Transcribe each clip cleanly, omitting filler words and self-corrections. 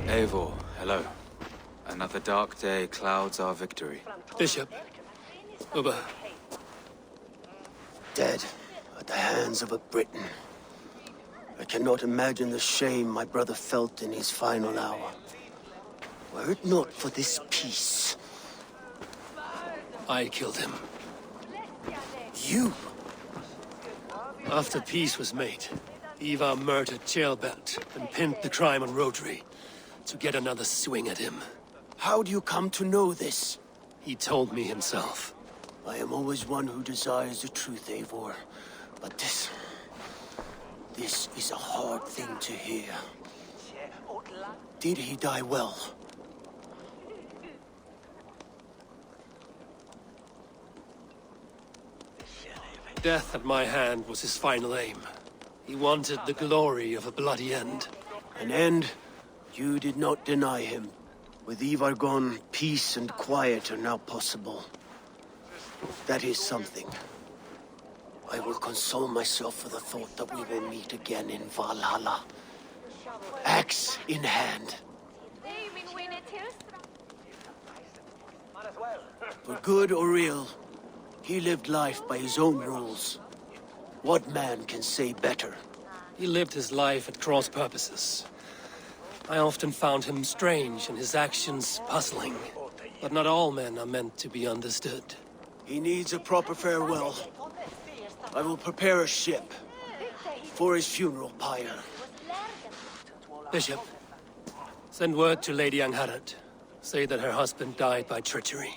Eivor, hello. Another dark day clouds our victory. Bishop. Over. Dead at the hands of a Briton. I cannot imagine the shame my brother felt in his final hour. Were it not for this peace. I killed him. You? After peace was made, Eivor murdered Aelfred and pinned the crime on Rotary to get another swing at him. How do you come to know this? He told me himself. I am always one who desires the truth, Eivor. But this is a hard thing to hear. Did he die well? Death at my hand was his final aim. He wanted the glory of a bloody end. An end you did not deny him. With Eivor gone, peace and quiet are now possible. That is something. I will console myself for the thought that we will meet again in Valhalla. Axe in hand. For good or ill, he lived life by his own rules. What man can say better? He lived his life at cross purposes. I often found him strange and his actions puzzling. But not all men are meant to be understood. He needs a proper farewell. I will prepare a ship for his funeral pyre. Bishop, send word to Lady Angharad. Say that her husband died by treachery,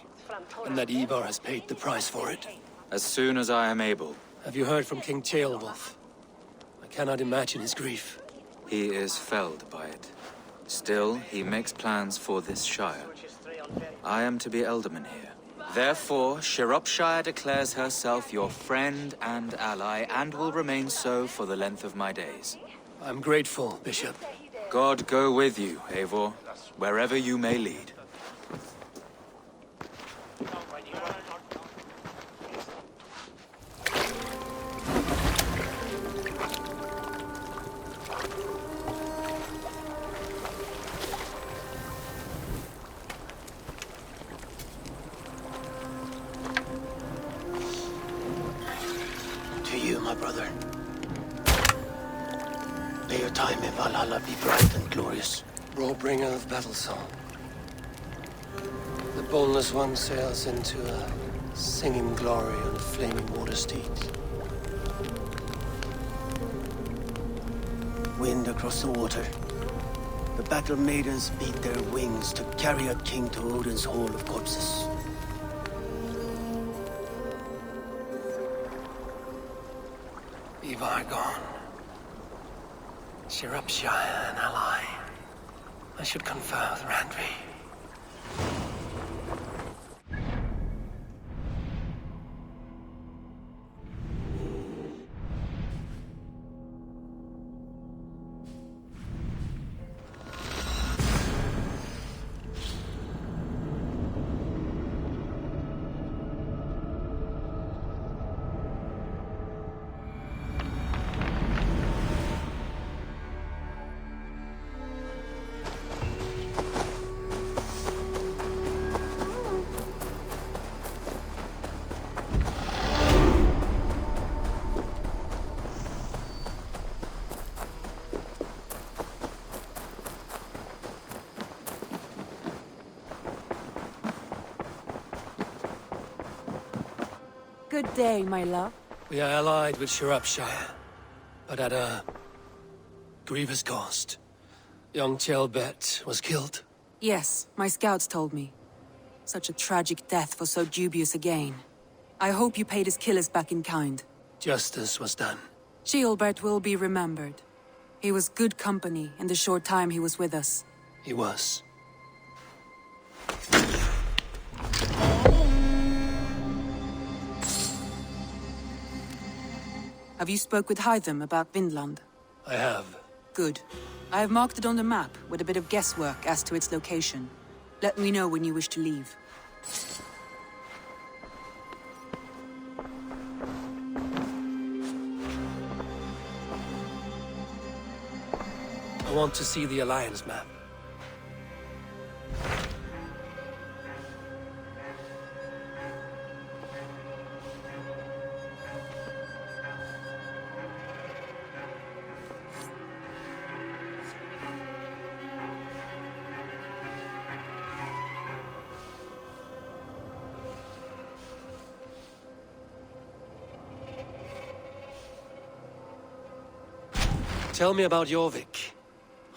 and that Eivor has paid the price for it. As soon as I am able. Have you heard from King Aelfred? I cannot imagine his grief. He is felled by it. Still, he makes plans for this shire. I am to be alderman here. Therefore, Shropshire declares herself your friend and ally, and will remain so for the length of my days. I'm grateful, Bishop. God go with you, Eivor, wherever you may lead. To you, my brother. May your time in Valhalla be bright and glorious. Bringer of battle song. The boneless one sails into a singing glory on a flaming water steed. Wind across the water. The battle maidens beat their wings to carry a king to Odin's Hall of Corpses. Eivor gone. Shropshire an ally. I should confer with Randvi. Good day, my love. We are allied with Shropshire, but at a grievous cost. Young Aelfred was killed. Yes, my scouts told me. Such a tragic death for so dubious a gain. I hope you paid his killers back in kind. Justice was done. Aelfred will be remembered. He was good company in the short time he was with us. He was. Have you spoke with Heathen about Vinland? I have. Good. I have marked it on the map with a bit of guesswork as to its location. Let me know when you wish to leave. I want to see the Alliance map. Tell me about Jorvik.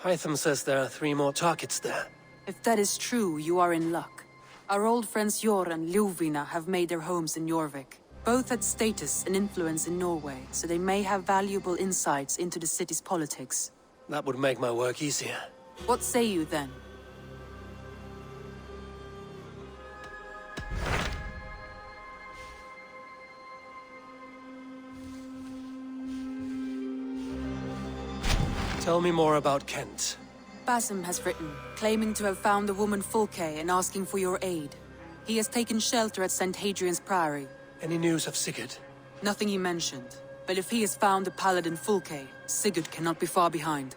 Hytham says there are 3 more targets there. If that is true, you are in luck. Our old friends Jor and Ljuvina have made their homes in Jorvik. Both had status and influence in Norway, so they may have valuable insights into the city's politics. That would make my work easier. What say you then? Tell me more about Kent. Basim has written, claiming to have found the woman Fulke and asking for your aid. He has taken shelter at St. Hadrian's Priory. Any news of Sigurd? Nothing he mentioned. But if he has found the paladin Fulke, Sigurd cannot be far behind.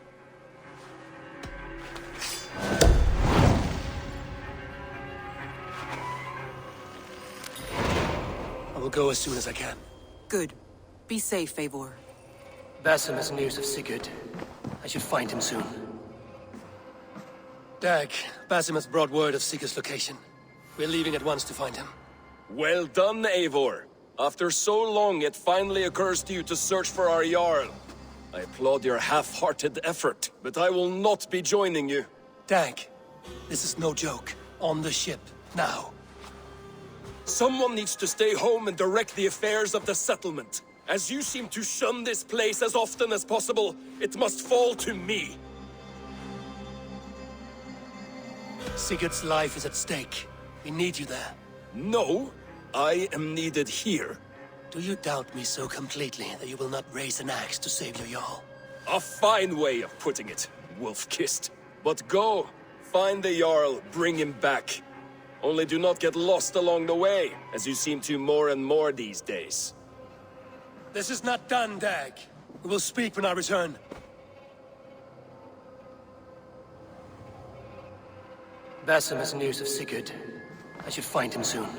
I will go as soon as I can. Good. Be safe, Eivor. Basim has news of Sigurd. I should find him soon. Dag, Basim has brought word of Sigurd's location. We're leaving at once to find him. Well done, Eivor. After so long, it finally occurs to you to search for our Jarl. I applaud your half-hearted effort, but I will not be joining you. Dag, this is no joke. On the ship, now. Someone needs to stay home and direct the affairs of the settlement. As you seem to shun this place as often as possible, it must fall to me. Sigurd's life is at stake. We need you there. No, I am needed here. Do you doubt me so completely that you will not raise an axe to save your Jarl? A fine way of putting it, wolf-kissed. But go, find the Jarl, bring him back. Only do not get lost along the way, as you seem to more and more these days. This is not done, Dag. We will speak when I return. Basim has news of Sigurd. I should find him soon.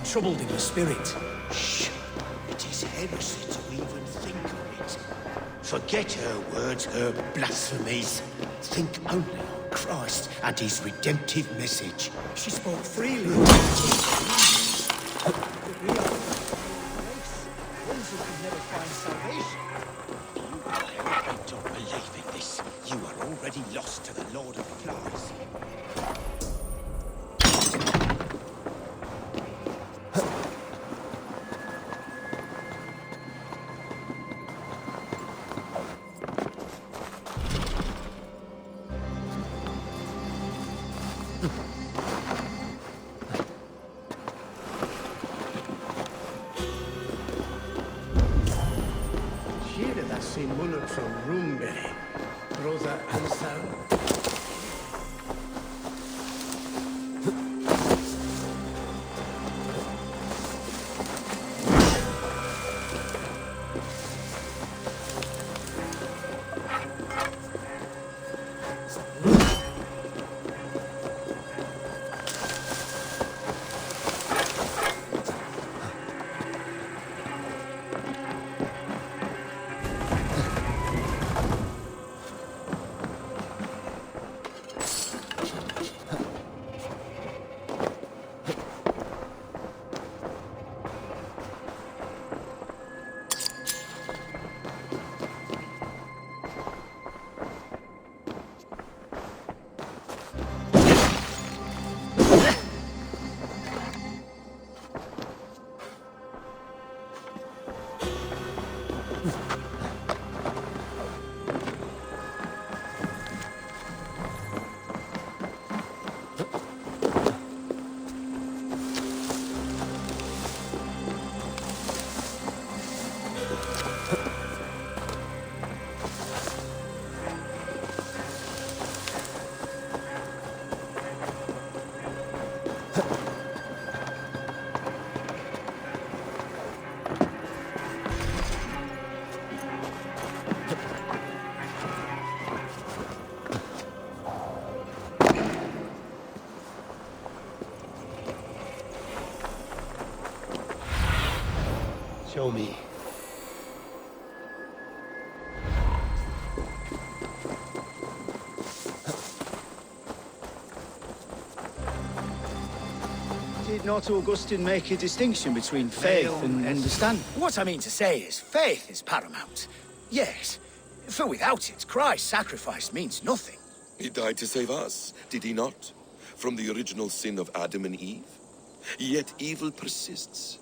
troubled in your spirit. Shh. It is heresy to even think of it. Forget her words, her blasphemies. Think only on Christ and his redemptive message. She spoke freely. I don't believe in this. You are already lost to the Lord of Flies. Munner from Roomberry, brother Anselm. Show me. Did not Augustine make a distinction between faith and understanding? What I mean to say is, faith is paramount. Yes, for without it, Christ's sacrifice means nothing. He died to save us, did he not? From the original sin of Adam and Eve? Yet evil persists.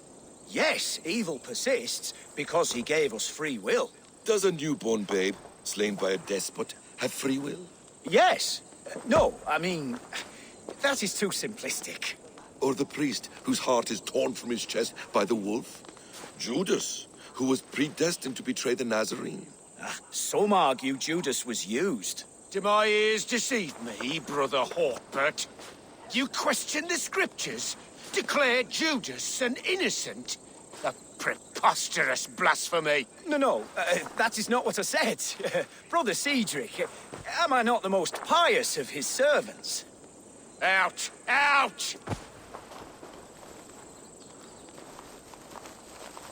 Yes, evil persists because he gave us free will. Does a newborn babe, slain by a despot, have free will? Yes. No, I mean, that is too simplistic. Or the priest whose heart is torn from his chest by the wolf? Judas, who was predestined to betray the Nazarene? Some argue Judas was used. Do my ears deceive me, brother Hawkbert? You question the scriptures? Declare Judas an innocent? A preposterous blasphemy! No, that is not what I said. Brother Cedric, am I not the most pious of his servants? Out! Out!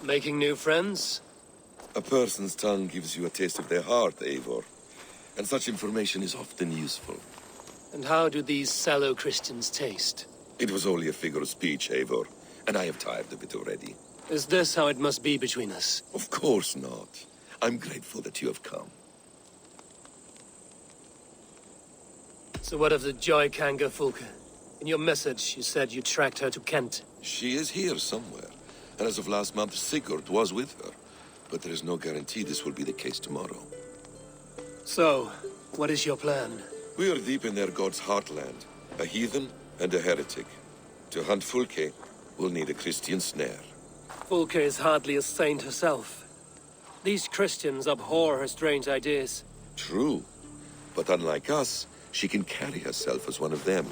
Making new friends? A person's tongue gives you a taste of their heart, Eivor. And such information is often useful. And how do these sallow Christians taste? It was only a figure of speech, Eivor, and I have tired of it already. Is this how it must be between us? Of course not. I'm grateful that you have come. So what of the Joy Kanga Fulke? In your message, you said you tracked her to Kent. She is here somewhere, and as of last month, Sigurd was with her. But there is no guarantee this will be the case tomorrow. So, what is your plan? We are deep in their god's heartland, a heathen and a heretic. To hunt Fulke, we'll need a Christian snare. Fulke is hardly a saint herself. These Christians abhor her strange ideas. True, but unlike us, she can carry herself as one of them.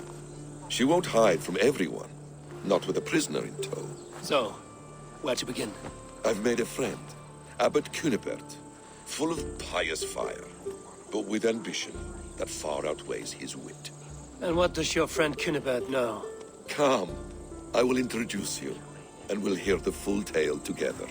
She won't hide from everyone, not with a prisoner in tow. So, where to begin? I've made a friend, Abbot Cunibert, full of pious fire, but with ambition that far outweighs his wit. And what does your friend Cunibert know? Come, I will introduce you. and we'll hear the full tale together.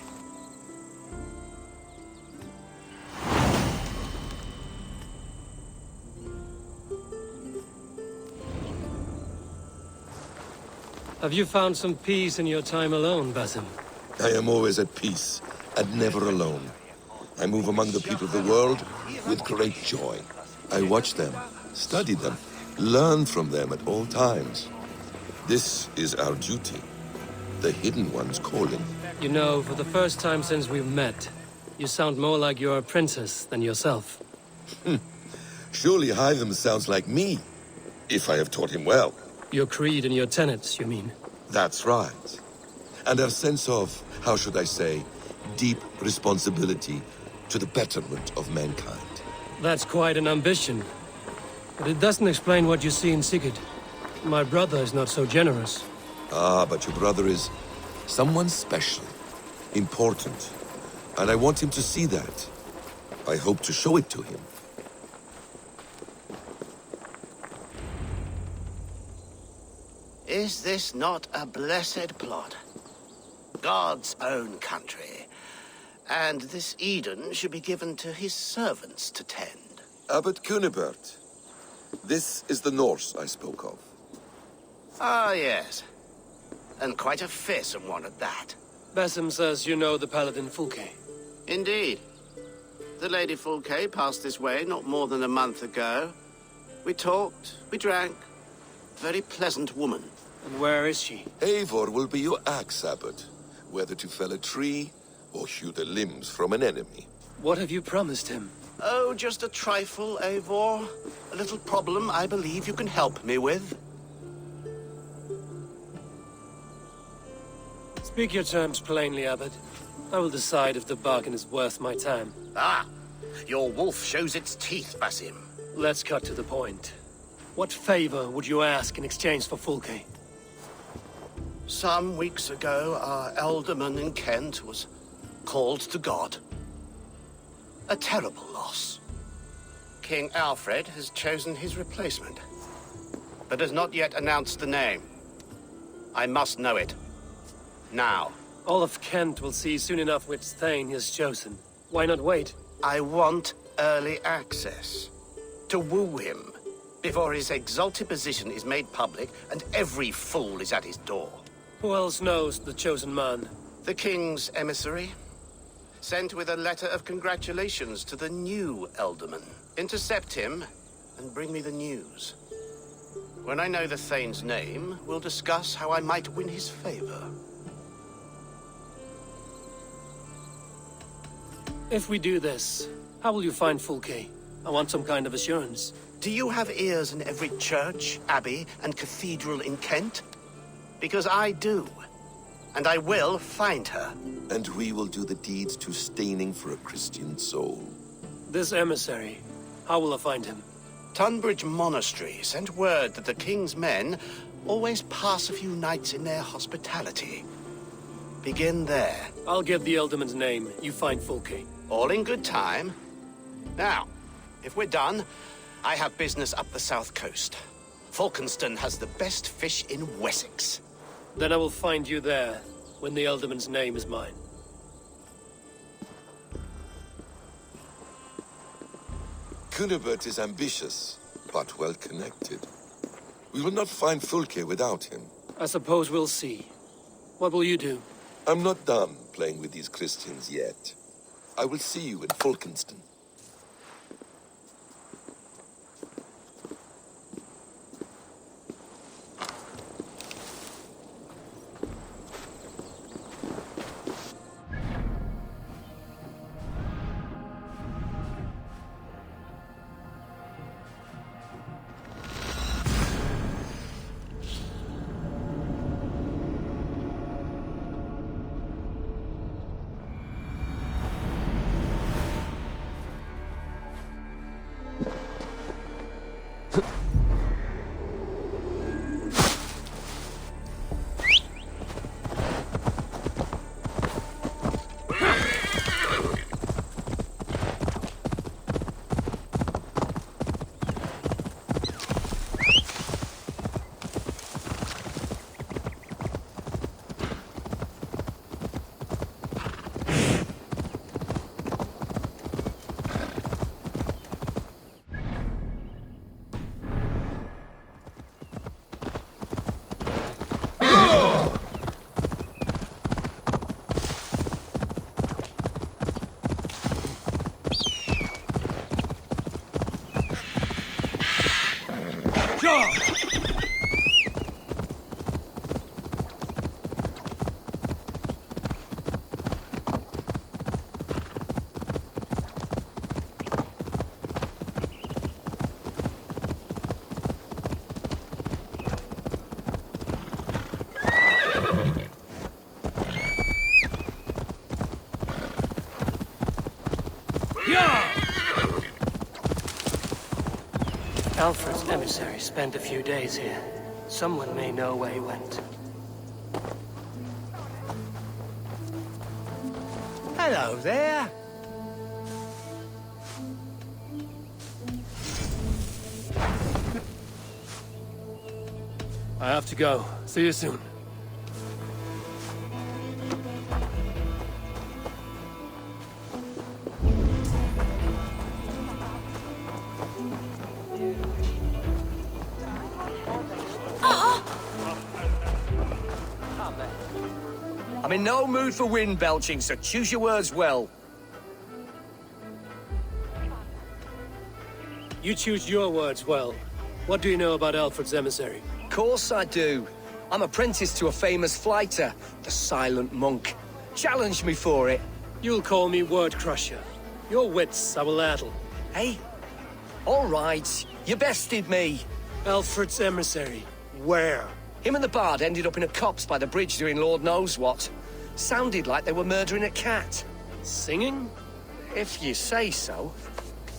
Have you found some peace in your time alone, Basim? I am always at peace, and never alone. I move among the people of the world with great joy. I watch them, study them, learn from them at all times. This is our duty, the Hidden One's calling. You know, for the first time since we've met, you sound more like you're a princess than yourself. Surely heathens sounds like me, if I have taught him well. Your creed and your tenets, you mean? That's right. And our sense of, how should I say, deep responsibility to the betterment of mankind. That's quite an ambition. But it doesn't explain what you see in Sigurd. My brother is not so generous. Ah, but your brother is someone special, important. And I want him to see that. I hope to show it to him. Is this not a blessed plot? God's own country. And this Eden should be given to his servants to tend. Abbot Cunibert. This is the Norse I spoke of. Ah, yes. And quite a fearsome one at that. Basim says you know the paladin Fulke. Indeed. The Lady Fulke passed this way not more than a month ago. We talked, we drank. Very pleasant woman. And where is she? Eivor will be your axe, Abbot. Whether to fell a tree or hew the limbs from an enemy. What have you promised him? Oh, just a trifle, Eivor. A little problem I believe you can help me with. Speak your terms plainly, Abbot. I will decide if the bargain is worth my time. Ah! Your wolf shows its teeth, Basim. Let's cut to the point. What favor would you ask in exchange for Fulke? Some weeks ago, our alderman in Kent was called to God. A terrible loss. King Aelfred has chosen his replacement, but has not yet announced the name. I must know it. Now. All of Kent will see soon enough which Thane he has chosen. Why not wait? I want early access. To woo him, before his exalted position is made public and every fool is at his door. Who else knows the chosen man? The king's emissary, sent with a letter of congratulations to the new alderman. Intercept him and bring me the news. When I know the Thane's name, we'll discuss how I might win his favor. If we do this, how will you find Fulke? I want some kind of assurance. Do you have ears in every church, abbey, and cathedral in Kent? Because I do. And I will find her. And we will do the deeds to staining for a Christian soul. This emissary, how will I find him? Tunbridge Monastery sent word that the king's men always pass a few nights in their hospitality. Begin there. I'll get the Alderman's name. You find Fulke. All in good time. Now, if we're done, I have business up the south coast. Falkenston has the best fish in Wessex. Then I will find you there, when the Alderman's name is mine. Cunibert is ambitious, but well-connected. We will not find Fulke without him. I suppose we'll see. What will you do? I'm not done playing with these Christians yet. I will see you in Falkenston. Aelfred's emissary spent a few days here. Someone may know where he went. Hello there. I have to go. See you soon. I'm in no mood for wind belching, so choose your words well. You choose your words well. What do you know about Aelfred's emissary? Of course I do. I'm apprenticed to a famous fighter, the Silent Monk. Challenge me for it. You'll call me Word Crusher. Your wits I will addle. Hey? All right, you bested me. Aelfred's emissary. Where? Him and the bard ended up in a copse by the bridge doing Lord knows what. Sounded like they were murdering a cat. Singing? If you say so.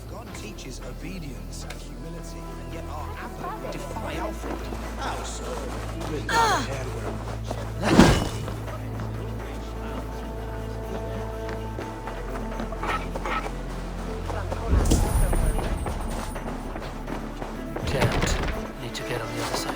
God teaches obedience and humility, and yet our Abbot defy Alfred. How so? With Jammed. Need to get on the other side.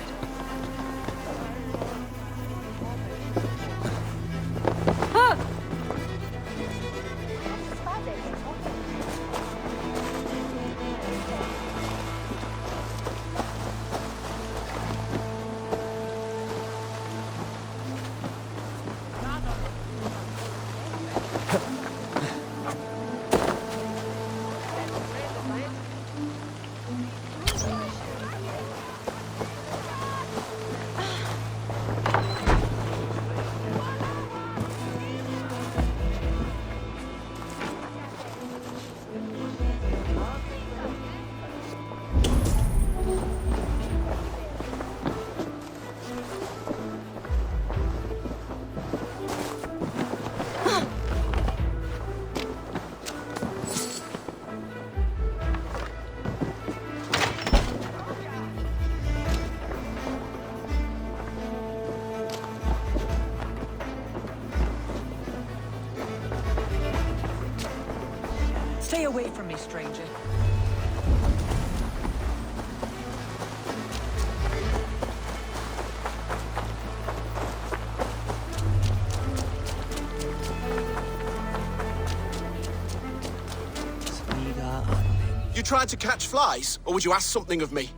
Stay away from me, stranger. You tried to catch flies, or would you ask something of me?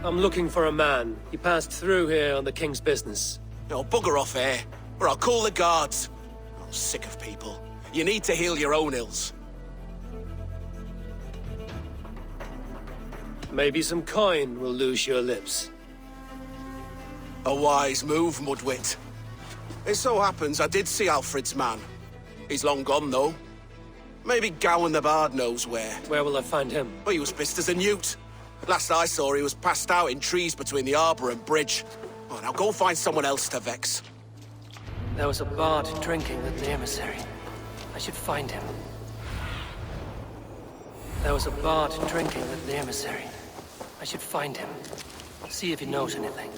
I'm looking for a man. He passed through here on the king's business. No, bugger off here, or I'll call the guards. I'm sick of people. You need to heal your own ills. Maybe some coin will loose your lips. A wise move, Mudwit. It so happens I did see Alfred's man. He's long gone, though. Maybe Gowan the Bard knows where. Where will I find him? Well, he was pissed as a newt. Last I saw, he was passed out in trees between the harbour and bridge. Oh, now go find someone else to vex. There was a bard drinking with the emissary. I should find him. There was a bard drinking with the emissary. I should find him. See if he knows anything.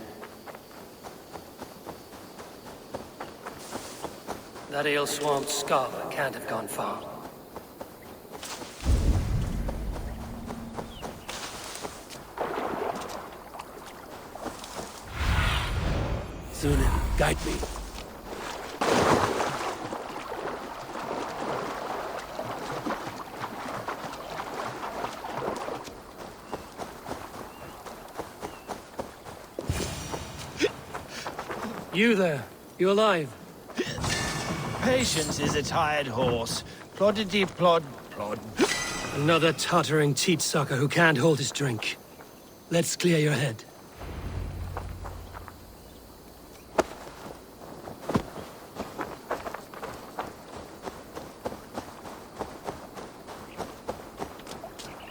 That ale-swamped scholar can't have gone far. Zunin, guide me. You there. You alive? Patience is a tired horse. Ploddity plod plod. Another tottering teat-sucker who can't hold his drink. Let's clear your head.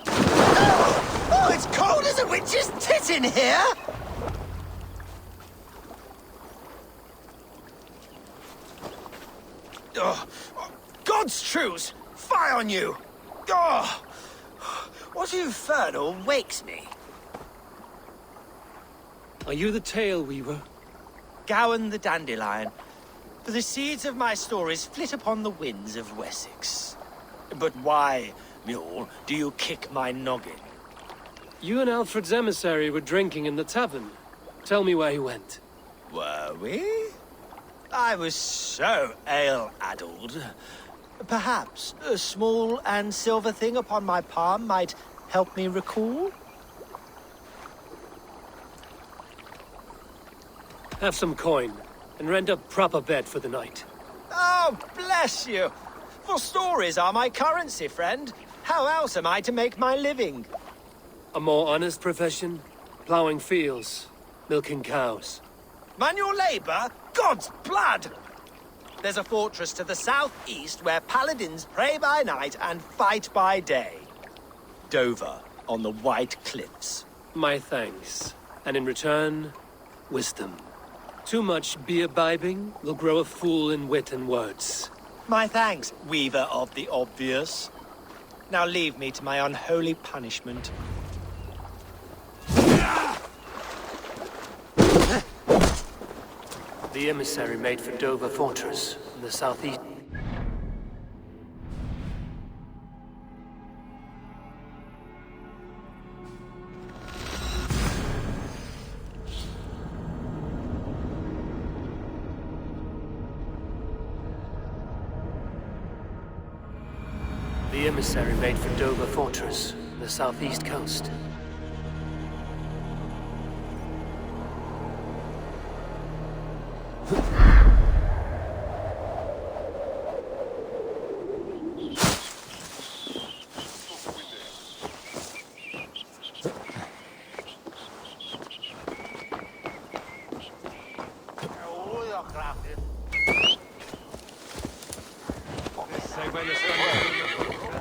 Oh, it's cold as a witch's tit in here! Oh, God's truce! Fie on you! Oh, What infernal wakes me? Are you the tale weaver? Gowan the dandelion. For the seeds of my stories flit upon the winds of Wessex. But why, mule, do you kick my noggin? You and Alfred's emissary were drinking in the tavern. Tell me where he went. Were we? I was so ale-addled. Perhaps a small and silver thing upon my palm might help me recall? Have some coin, and rent a proper bed for the night. Oh, bless you! For stories are my currency, friend. How else am I to make my living? A more honest profession? Plowing fields, milking cows. Manual labor? God's blood! There's a fortress to the southeast where paladins pray by night and fight by day. Dover, on the White Cliffs. My thanks. And in return, wisdom. Too much beer-bibbing will grow a fool in wit and words. My thanks, weaver of the obvious. Now leave me to my unholy punishment. The emissary made for Dover Fortress in the southeast. The emissary made for Dover Fortress in the southeast coast.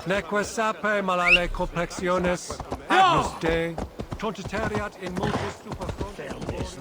Neque sape malale complexiones, agnus Dei, trontitariat in multis superfrontes.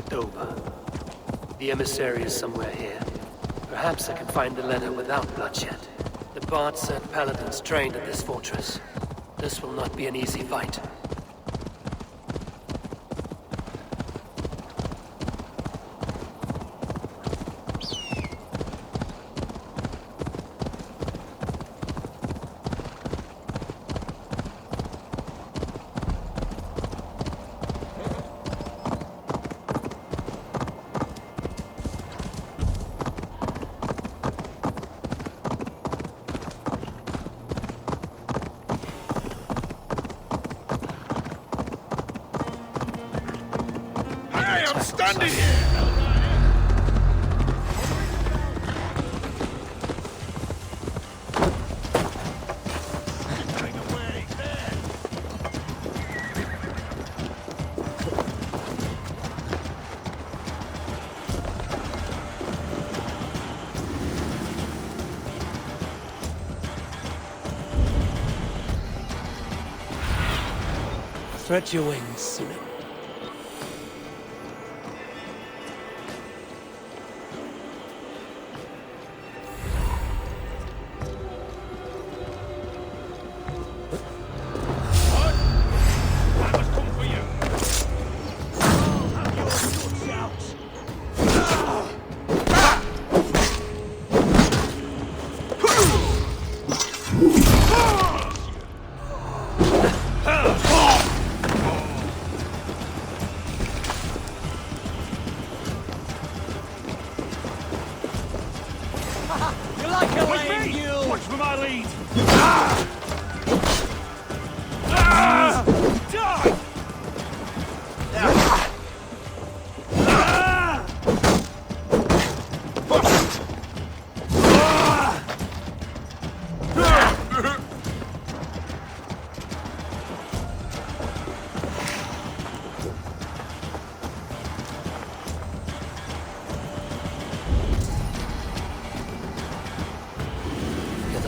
Dover. The emissary is somewhere here. Perhaps I can find the letter without bloodshed. The bards said paladins trained at this fortress. This will not be an easy fight. Standing here! Stretch your wings, Simon. Die!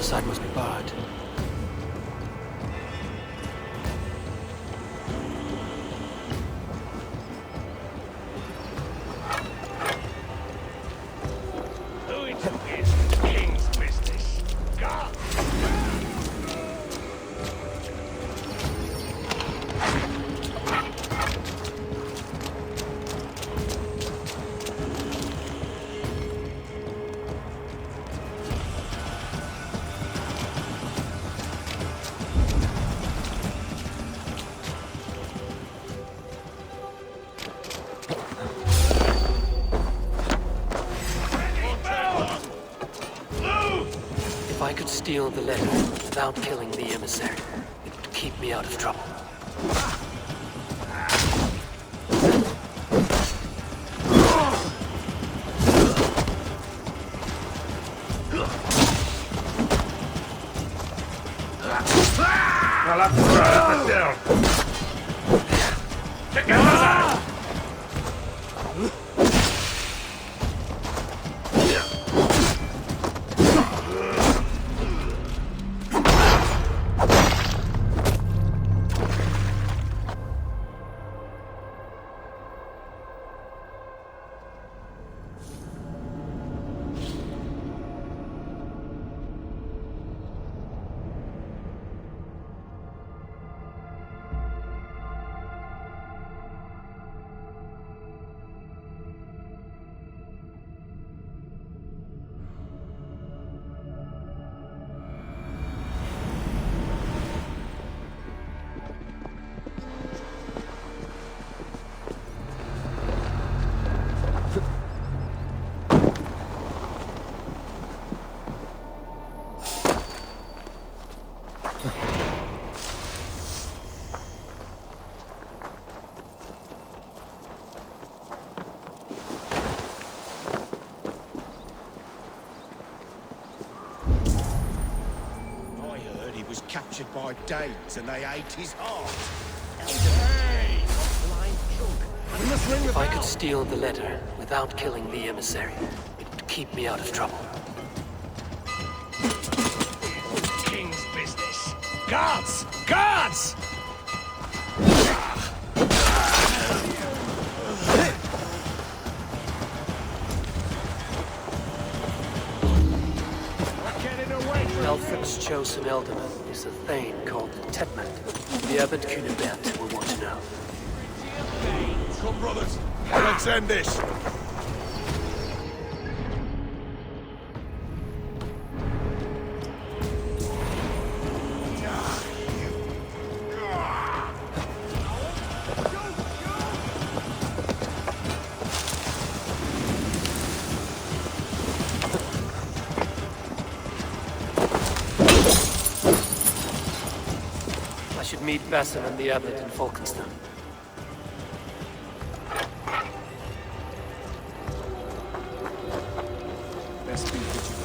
side must be barred. Who it is King's business? God! If I could steal the letter without killing the emissary, it would keep me out of trouble. Captured by Danes and they ate his heart. If I could steal the letter without killing the emissary, it would keep me out of trouble. King's business. Guards! Guards! Aelfred's chosen ealdorman is a thane called Tetmund. The abbot Cunibert will want to know. Come, brothers. Let's end this. I should meet Basim and the abbot in Falkenstein. Best be vigilant.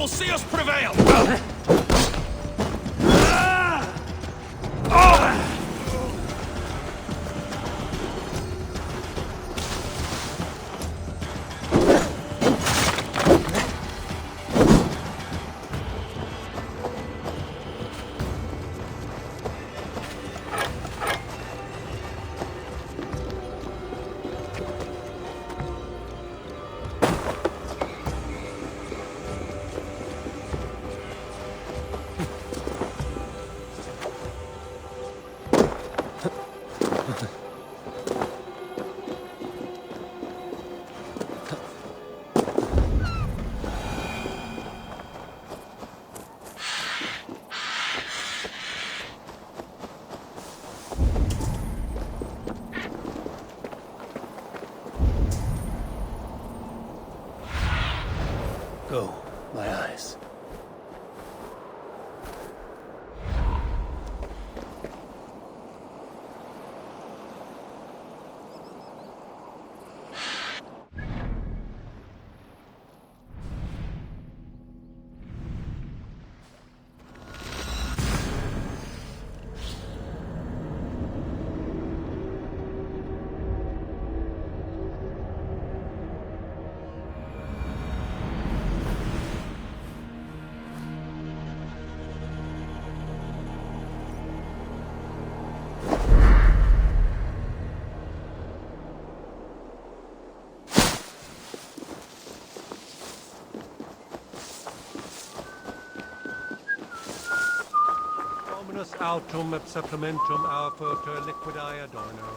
will see us prevail! Go, my eyes. Dominus autum et supplementum aufertur liquidae adorno.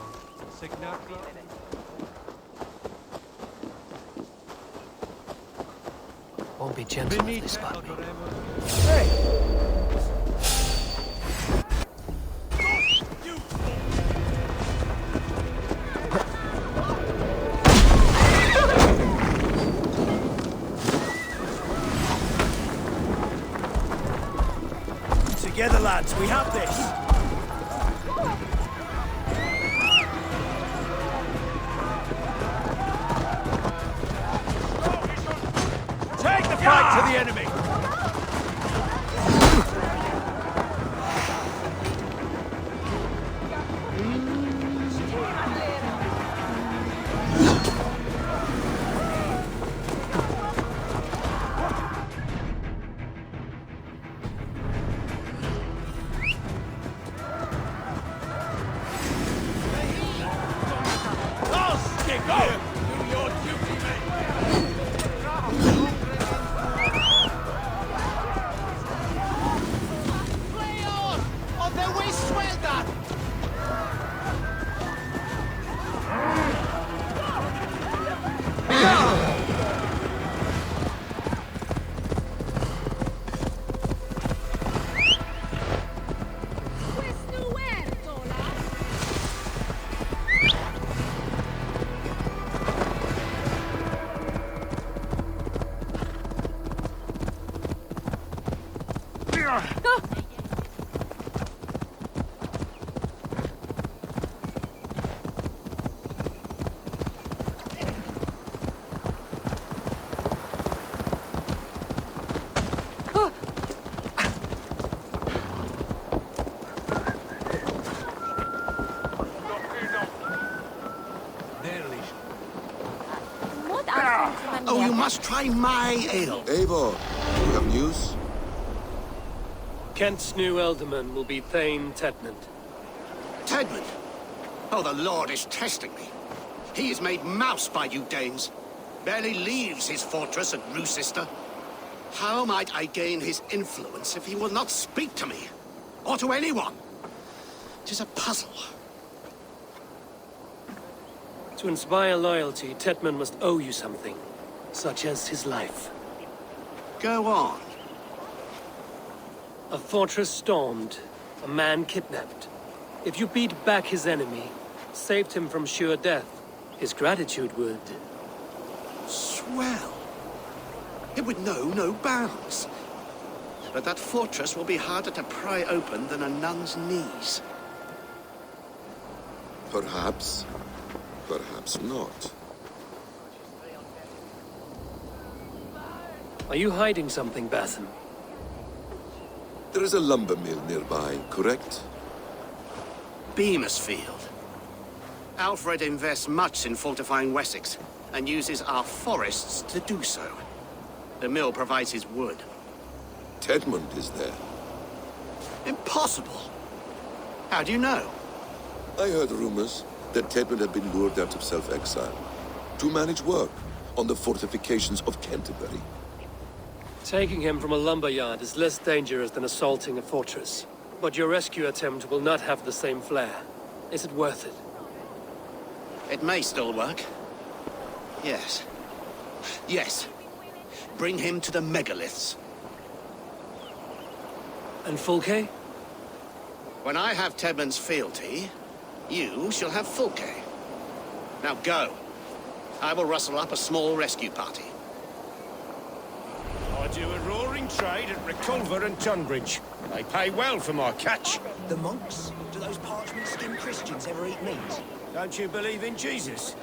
Signatra. Won't be gentle if they spot me. Together, lads, we have this. Take the fight to the enemy! Oh, you must try my ale. Eivor, you have news? Kent's new ealdorman will be Thane Tedmund. Tedmund? Oh, the Lord is testing me. He is made mouse by you Danes. Barely leaves his fortress at Roosister. How might I gain his influence if he will not speak to me? Or to anyone? 'Tis a puzzle. To inspire loyalty, Tedmund must owe you something, such as his life. Go on. A fortress stormed, a man kidnapped. If you beat back his enemy, saved him from sure death, his gratitude would... Swell. It would know no bounds. But that fortress will be harder to pry open than a nun's knees. Perhaps. Perhaps not. Are you hiding something, Batham? There is a lumber mill nearby, correct? Beamisfield. Alfred invests much in fortifying Wessex, and uses our forests to do so. The mill provides his wood. Tedmund is there. Impossible! How do you know? I heard rumors that Tedmund had been lured out of self-exile to manage work on the fortifications of Canterbury. Taking him from a lumberyard is less dangerous than assaulting a fortress. But your rescue attempt will not have the same flair. Is it worth it? It may still work. Yes. Yes. Bring him to the megaliths. And Fulke? When I have Tedmund's fealty, you shall have Fulke. Now go. I will rustle up a small rescue party. I do a roaring trade at Reculver and Tunbridge. They pay well for my catch. The monks? Do those parchment-skinned Christians ever eat meat? Don't you believe in Jesus?